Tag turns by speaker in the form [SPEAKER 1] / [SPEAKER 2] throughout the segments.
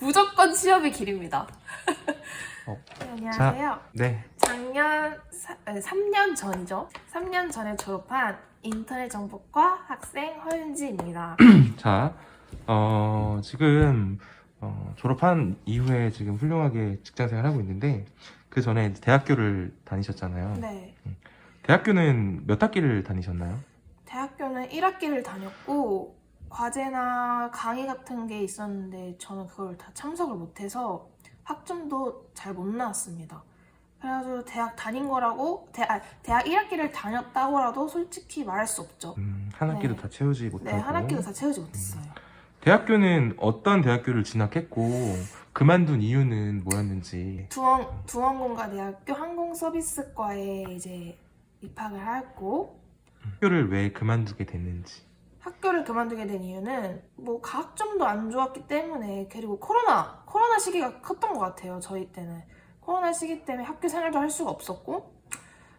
[SPEAKER 1] 무조건 취업의 길입니다. 네, 안녕하세요.
[SPEAKER 2] 네.
[SPEAKER 1] 작년 3년 전이죠. 3년 전에 졸업한 인터넷 정보과 학생 허윤지입니다.
[SPEAKER 2] 자, 지금 졸업한 이후에 지금 훌륭하게 직장생활 하고 있는데 그 전에 대학교를 다니셨잖아요.
[SPEAKER 1] 네.
[SPEAKER 2] 대학교는 몇 학기를 다니셨나요?
[SPEAKER 1] 대학교는 1학기를 다녔고 과제나 강의 같은 게 있었는데 저는 그걸 다 참석을 못해서 학점도 잘 못 나왔습니다. 그래가지고 대학 다닌 거라고 대학 1학기를 다녔다고라도 솔직히 말할 수 없죠.
[SPEAKER 2] 한 학기도
[SPEAKER 1] 네.
[SPEAKER 2] 다 채우지 못하고.
[SPEAKER 1] 네, 한 학기도 다 채우지 못했어요.
[SPEAKER 2] 대학교는 어떤 대학교를 진학했고 그만둔 이유는 뭐였는지.
[SPEAKER 1] 두원공과대학교 항공서비스과에 이제 입학을 했고
[SPEAKER 2] 학교를 왜 그만두게 됐는지.
[SPEAKER 1] 학교를 그만두게 된 이유는 뭐 가학점도 안 좋았기 때문에, 그리고 코로나 시기가 컸던 것 같아요. 저희 때는 코로나 시기 때문에 학교 생활도 할 수가 없었고,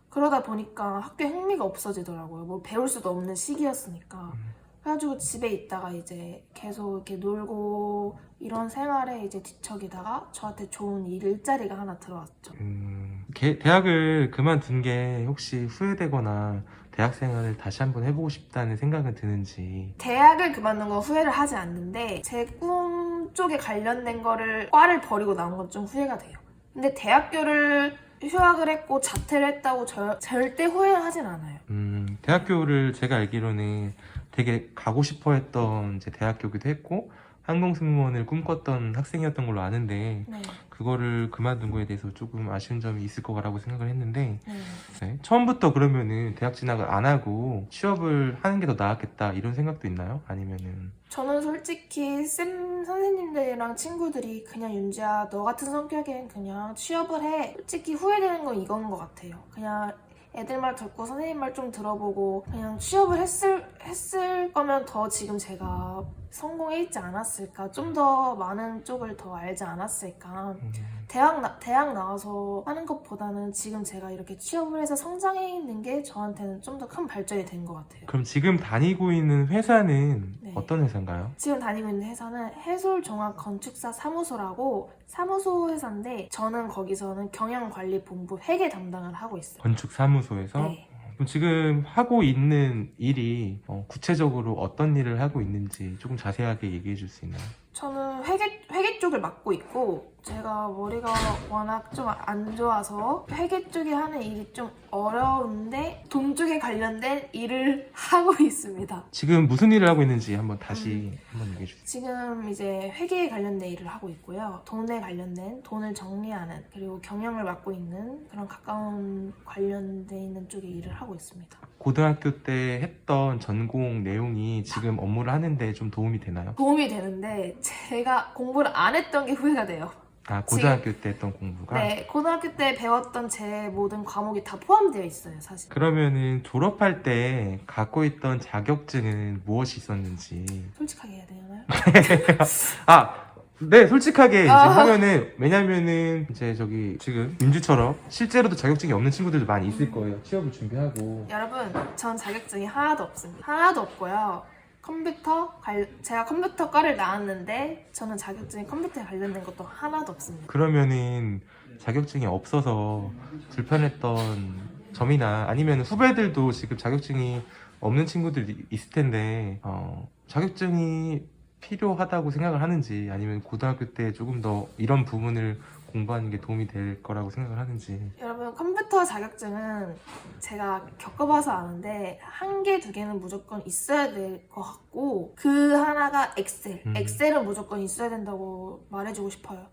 [SPEAKER 1] 그러다 보니까 학교에 흥미가 없어지더라고요. 뭐 배울 수도 없는 시기였으니까. 그래가지고 집에 있다가 이제 계속 이렇게 놀고 이런 생활에 이제 뒤척이다가 저한테 좋은 일자리가 하나 들어왔죠.
[SPEAKER 2] 대학을 그만둔 게 혹시 후회되거나 대학 생활을 다시 한번 해보고 싶다는 생각은 드는지.
[SPEAKER 1] 대학을 그만둔 건 후회를 하지 않는데 제 꿈 쪽에 관련된 과를 버리고 나온 건 좀 후회가 돼요. 근데 대학교를 휴학을 했고 자퇴를 했다고 절대 후회를 하진 않아요.
[SPEAKER 2] 대학교를 제가 알기로는 되게 가고 싶어 했던 이제 대학교기도 했고 항공승무원을 꿈꿨던 학생이었던 걸로 아는데
[SPEAKER 1] 네.
[SPEAKER 2] 그거를 그만둔 거에 대해서 조금 아쉬운 점이 있을 거라고 생각을 했는데
[SPEAKER 1] 네.
[SPEAKER 2] 네. 처음부터 그러면은 대학 진학을 안 하고 취업을 하는 게 더 나았겠다 이런 생각도 있나요? 아니면은
[SPEAKER 1] 저는 솔직히 선생님들이랑 친구들이 그냥 윤지야 너 같은 성격엔 그냥 취업을 해, 솔직히 후회되는 건 이건 것 같아요. 그냥 애들 말 듣고 선생님 말 좀 들어보고 그냥 취업을 했을 거면 더 지금 제가 성공해 있지 않았을까, 좀 더 많은 쪽을 더 알지 않았을까. 대학 나와서 하는 것보다는 지금 제가 이렇게 취업을 해서 성장해 있는 게 저한테는 좀 더 큰 발전이 된 것 같아요.
[SPEAKER 2] 그럼 지금 다니고 있는 회사는
[SPEAKER 1] 네.
[SPEAKER 2] 어떤 회사인가요?
[SPEAKER 1] 지금 다니고 있는 회사는 해솔종합건축사 사무소라고 사무소 회사인데, 저는 거기서는 경영관리본부 회계 담당을 하고 있어요.
[SPEAKER 2] 건축사무소에서?
[SPEAKER 1] 네.
[SPEAKER 2] 그럼 지금 하고 있는 일이 구체적으로 어떤 일을 하고 있는지 조금 자세하게 얘기해 줄 수 있나요?
[SPEAKER 1] 저는 회계 쪽을 맡고 있고, 제가 머리가 워낙 좀 안 좋아서 회계 쪽에 하는 일이 좀 어려운데 돈 쪽에 관련된 일을 하고 있습니다.
[SPEAKER 2] 지금 무슨 일을 하고 있는지 다시 한번 얘기해 주세요.
[SPEAKER 1] 지금 이제 회계에 관련된 일을 하고 있고요. 돈에 관련된, 돈을 정리하는, 그리고 경영을 맡고 있는 그런 가까운 관련돼 있는 쪽에 일을 하고 있습니다.
[SPEAKER 2] 고등학교 때 했던 전공 내용이 지금 업무를 하는데 좀 도움이 되나요?
[SPEAKER 1] 도움이 되는데 제가 공부를 안 했던 게 후회가 돼요.
[SPEAKER 2] 아, 고등학교 때 했던 공부가?
[SPEAKER 1] 네, 고등학교 때 배웠던 제 모든 과목이 다 포함되어 있어요, 사실.
[SPEAKER 2] 그러면은 졸업할 때 갖고 있던 자격증은 무엇이 있었는지.
[SPEAKER 1] 솔직하게 해야 되나요?
[SPEAKER 2] 네, 솔직하게 이제
[SPEAKER 1] 아.
[SPEAKER 2] 하면은, 왜냐면은 이제 지금 윤주처럼 실제로도 자격증이 없는 친구들도 많이 있을 거예요. 취업을 준비하고.
[SPEAKER 1] 여러분, 전 자격증이 하나도 없습니다. 하나도 없고요. 제가 컴퓨터과를 나왔는데 저는 자격증이 컴퓨터에 관련된 것도 하나도 없습니다.
[SPEAKER 2] 그러면은 자격증이 없어서 불편했던 점이나 아니면 후배들도 지금 자격증이 없는 친구들이 있을 텐데 자격증이 필요하다고 생각을 하는지, 아니면 고등학교 때 조금 더 이런 부분을 공부하는 게 도움이 될 거라고 생각을 하는지.
[SPEAKER 1] 여러분, 컴퓨터 자격증은 제가 겪어봐서 아는데 한 개, 두 개는 무조건 있어야 될 것 같고, 그 하나가 엑셀은 무조건 있어야 된다고 말해주고 싶어요.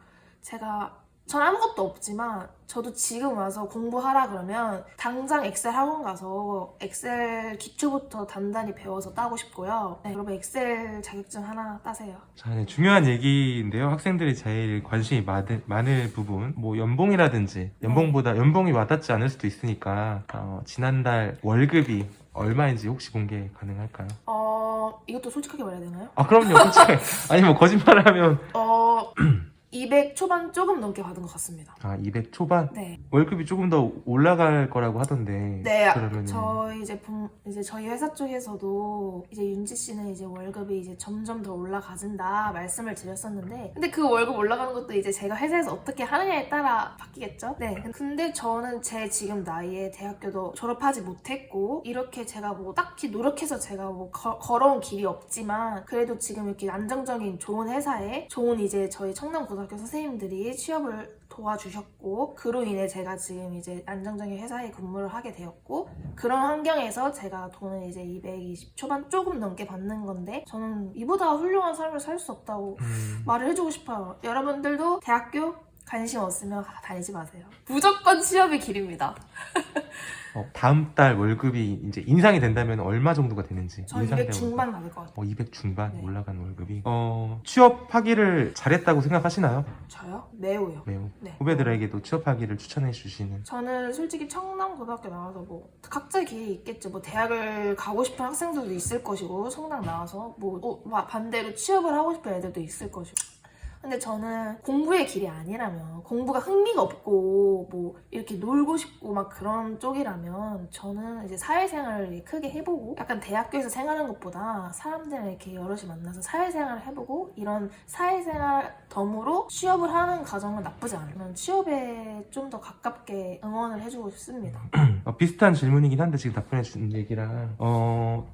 [SPEAKER 1] 전 아무것도 없지만 저도 지금 와서 공부하라 그러면 당장 엑셀 학원 가서 엑셀 기초부터 단단히 배워서 따고 싶고요. 네, 여러분 엑셀 자격증 하나 따세요.
[SPEAKER 2] 자, 네, 중요한 얘기인데요. 학생들이 제일 관심이 많을 부분, 뭐 연봉이라든지, 연봉이 와닿지 않을 수도 있으니까 지난달 월급이 얼마인지 혹시 공개 가능할까요?
[SPEAKER 1] 이것도 솔직하게 말해야 되나요?
[SPEAKER 2] 아, 그럼요. 솔직히. 아니 뭐 거짓말을 하면
[SPEAKER 1] 200 초반 조금 넘게 받은 것 같습니다.
[SPEAKER 2] 아, 200 초반?
[SPEAKER 1] 네.
[SPEAKER 2] 월급이 조금 더 올라갈 거라고 하던데.
[SPEAKER 1] 네,
[SPEAKER 2] 그러면은
[SPEAKER 1] 이제 저희 회사 쪽에서도 이제 윤지 씨는 이제 월급이 이제 점점 더 올라가진다 말씀을 드렸었는데, 근데 그 월급 올라가는 것도 이제 제가 회사에서 어떻게 하느냐에 따라 바뀌겠죠? 네. 근데 저는 제 지금 나이에 대학교도 졸업하지 못했고, 이렇게 제가 뭐 딱히 노력해서 제가 뭐 걸어온 길이 없지만, 그래도 지금 이렇게 안정적인 좋은 회사에 좋은 이제 저희 청남고등학교 선생님들이 취업을 도와주셨고, 그로 인해 제가 지금 이제 안정적인 회사에 근무를 하게 되었고, 그런 환경에서 제가 돈을 이제 220 초반 조금 넘게 받는 건데, 저는 이보다 훌륭한 삶을 살 수 없다고 말을 해주고 싶어요. 여러분들도 대학교 관심 없으면 다니지 마세요. 무조건 취업의 길입니다.
[SPEAKER 2] 다음 달 월급이 이제 인상이 된다면 얼마 정도가 되는지.
[SPEAKER 1] 저 200 중반 받을 것 같아요.
[SPEAKER 2] 200 중반
[SPEAKER 1] 네.
[SPEAKER 2] 올라간 월급이. 취업하기를 잘했다고 생각하시나요?
[SPEAKER 1] 저요? 매우요.
[SPEAKER 2] 매우.
[SPEAKER 1] 네.
[SPEAKER 2] 후배들에게도 취업하기를 추천해 주시는.
[SPEAKER 1] 저는 솔직히 청남고등학교 나와서 뭐 각자의 길이 있겠죠. 뭐 대학을 가고 싶은 학생들도 있을 것이고, 청남 나와서 뭐 반대로 취업을 하고 싶은 애들도 있을 것이고. 근데 저는 공부의 길이 아니라면, 공부가 흥미가 없고 뭐 이렇게 놀고 싶고 막 그런 쪽이라면, 저는 이제 사회생활을 크게 해보고, 약간 대학교에서 생활하는 것보다 사람들이랑 이렇게 여럿이 만나서 사회생활을 해보고, 이런 사회생활 덤으로 취업을 하는 과정은 나쁘지 않아요. 취업에 좀 더 가깝게 응원을 해주고 싶습니다.
[SPEAKER 2] 비슷한 질문이긴 한데 지금 답변해 주신 얘기랑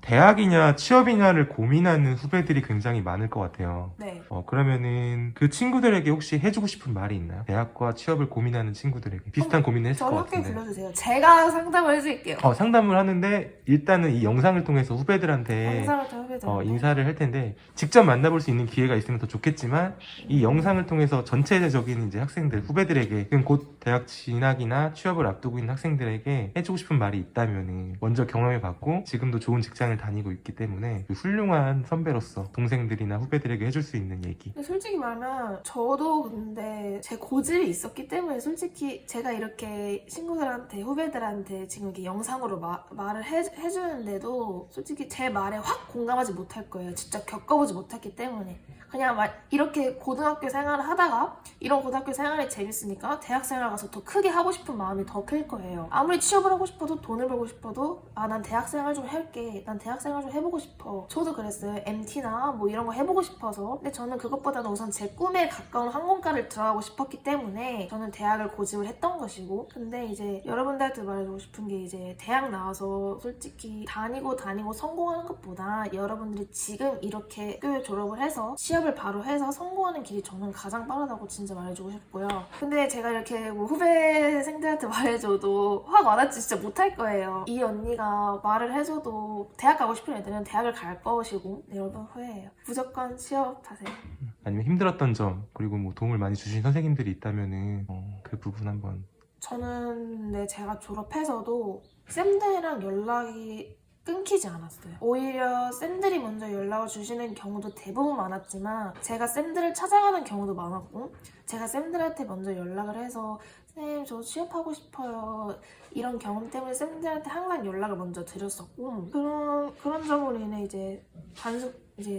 [SPEAKER 2] 대학이냐 취업이냐를 고민하는 후배들이 굉장히 많을 것 같아요.
[SPEAKER 1] 네.
[SPEAKER 2] 그러면은 그 친구들에게 혹시 해주고 싶은 말이 있나요? 대학과 취업을 고민하는 친구들에게 비슷한 고민을 했을
[SPEAKER 1] 저희
[SPEAKER 2] 것
[SPEAKER 1] 학교에
[SPEAKER 2] 같은데.
[SPEAKER 1] 불러주세요. 제가 상담을 해드릴게요.
[SPEAKER 2] 상담을 하는데 일단은 이 영상을 통해서 후배들한테
[SPEAKER 1] 영상을 더 해야 되는데.
[SPEAKER 2] 인사를 할 텐데, 직접 만나볼 수 있는 기회가 있으면 더 좋겠지만, 이 영상을 통해서 전체적인 이제 학생들, 후배들에게, 지금 곧 대학 진학이나 취업을 앞두고 있는 학생들에게 해주고 싶은 말이 있다면은, 먼저 경험해봤고 지금도 좋은 직장을 다니고 있기 때문에 그 훌륭한 선배로서 동생들이나 후배들에게 해줄 수 있는 얘기.
[SPEAKER 1] 근데 솔직히 말하면 저도 근데 제 고집이 있었기 때문에, 솔직히 제가 이렇게 친구들한테, 후배들한테 지금 이렇게 영상으로 말을 해주는데도 솔직히 제 말에 확 공감하지 못할 거예요. 직접 겪어보지 못했기 때문에. 그냥 이렇게 고등학교 생활을 하다가 이런 고등학교 생활이 재밌으니까 대학 생활 가서 더 크게 하고 싶은 마음이 더 클 거예요. 아무리 취업을 하고 싶어도, 돈을 벌고 싶어도, 난 대학 생활 좀 할게, 난 대학 생활 좀 해보고 싶어. 저도 그랬어요. MT나 뭐 이런 거 해보고 싶어서. 근데 저는 그것보다는 우선 제 꿈에 가까운 항공과를 들어가고 싶었기 때문에 저는 대학을 고집을 했던 것이고, 근데 이제 여러분들한테 말해주고 싶은 게, 이제 대학 나와서 솔직히 다니고 성공하는 것보다 여러분들이 지금 이렇게 학교 졸업을 해서 취업을 바로 해서 성공하는 길이 저는 가장 빠르다고 진짜 말해주고 싶고요. 근데 제가 이렇게 뭐 후배생들한테 말해줘도 확 와닿지 진짜 못할 거예요. 이 언니가 말을 해줘도 대학 가고 싶은 애들은 대학을 갈 것이고, 네, 여러분 후회해요. 무조건 취업하세요.
[SPEAKER 2] 아니면 힘들었던 점, 그리고 뭐 도움을 많이 주신 선생님들이 있다면은 그 부분 한번.
[SPEAKER 1] 저는 제가 졸업해서도 쌤들이랑 연락이 끊기지 않았어요. 오히려 쌤들이 먼저 연락을 주시는 경우도 대부분 많았지만, 제가 쌤들을 찾아가는 경우도 많았고, 제가 쌤들한테 먼저 연락을 해서 쌤, 저 취업하고 싶어요, 이런 경험 때문에 쌤들한테 항상 연락을 먼저 드렸었고, 그런 점으로 인해 이제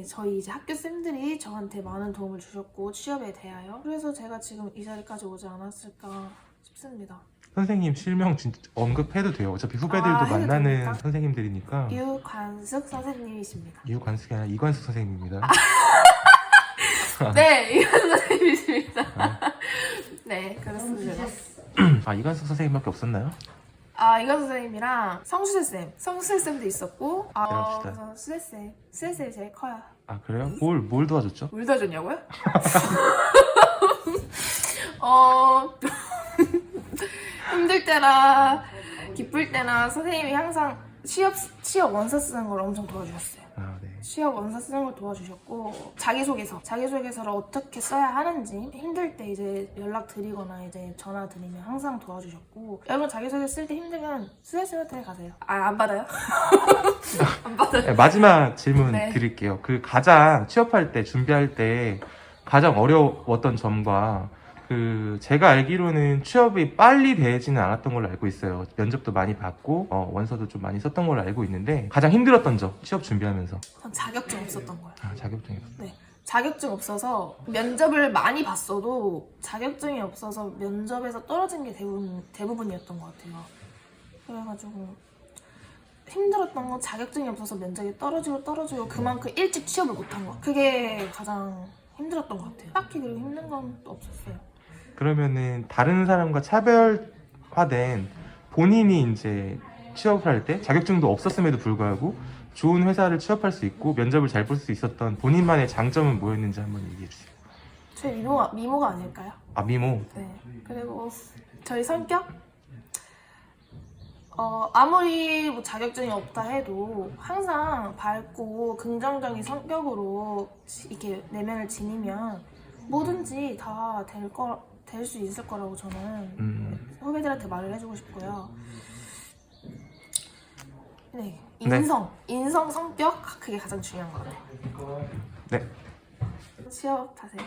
[SPEAKER 1] 저희 이제 학교 쌤들이 저한테 많은 도움을 주셨고, 취업에 대하여. 그래서 제가 지금 이 자리까지 오지 않았을까 싶습니다.
[SPEAKER 2] 선생님 실명 진짜 언급해도 돼요. 어차피 후배들도
[SPEAKER 1] 해도
[SPEAKER 2] 만나는
[SPEAKER 1] 됩니까?
[SPEAKER 2] 선생님들이니까.
[SPEAKER 1] 유관숙 선생님이십니다.
[SPEAKER 2] 이관숙이 아니라 이관숙 선생님입니다.
[SPEAKER 1] 네, 이관숙 선생님이십니다. 네, 그렇습니다.
[SPEAKER 2] 이관숙 선생님밖에 없었나요?
[SPEAKER 1] 이관숙 선생님이랑 성수세쌤도 있었고,
[SPEAKER 2] 그럽시다.
[SPEAKER 1] 수세쌤이 제일 커요.
[SPEAKER 2] 그래요? 뭘 도와줬죠?
[SPEAKER 1] 뭘 도와줬냐고요? 힘들 때나 기쁠 때나 선생님이 항상 취업 원서 쓰는 걸 엄청 도와주셨어요.
[SPEAKER 2] 네.
[SPEAKER 1] 취업 원서 쓰는 걸 도와주셨고, 자기소개서를 어떻게 써야 하는지 힘들 때 이제 연락 드리거나 이제 전화 드리면 항상 도와주셨고, 여러분 자기소개 쓸 때 힘들면 수혜쌤한테 가세요. 안 받아요? 안 받아요.
[SPEAKER 2] 네, 마지막 질문
[SPEAKER 1] 네.
[SPEAKER 2] 드릴게요. 가장 취업할 때, 준비할 때 가장 어려웠던 점과, 제가 알기로는 취업이 빨리 되지는 않았던 걸로 알고 있어요. 면접도 많이 받고 원서도 좀 많이 썼던 걸로 알고 있는데, 가장 힘들었던 점, 취업 준비하면서.
[SPEAKER 1] 전 자격증 없었던 거예요.
[SPEAKER 2] 자격증이 없어요.
[SPEAKER 1] 네. 자격증 없어서 면접을 많이 봤어도 자격증이 없어서 면접에서 떨어진 게 대부분이었던 것 같아요. 그래가지고 힘들었던 건 자격증이 없어서 면접이 떨어지고 그만큼 일찍 취업을 못한 거. 그게 가장 힘들었던 것 같아요. 딱히 그리고 힘든 건 또 없었어요.
[SPEAKER 2] 그러면은 다른 사람과 차별화된 본인이 이제 취업을 할 때 자격증도 없었음에도 불구하고 좋은 회사를 취업할 수 있고 면접을 잘 볼 수 있었던 본인만의 장점은 뭐였는지 한번 얘기해 주세요.
[SPEAKER 1] 제 미모가 아닐까요?
[SPEAKER 2] 아, 미모.
[SPEAKER 1] 네. 그리고 저희 성격? 아무리 뭐 자격증이 없다 해도 항상 밝고 긍정적인 성격으로 이렇게 내면을 지니면 뭐든지 다 될 수 있을 거라고 저는 후배들한테 말을 해주고 싶고요. 네. 인성, 성격? 그게 가장 중요한 것 같아요.
[SPEAKER 2] 네.
[SPEAKER 1] 취업하세요.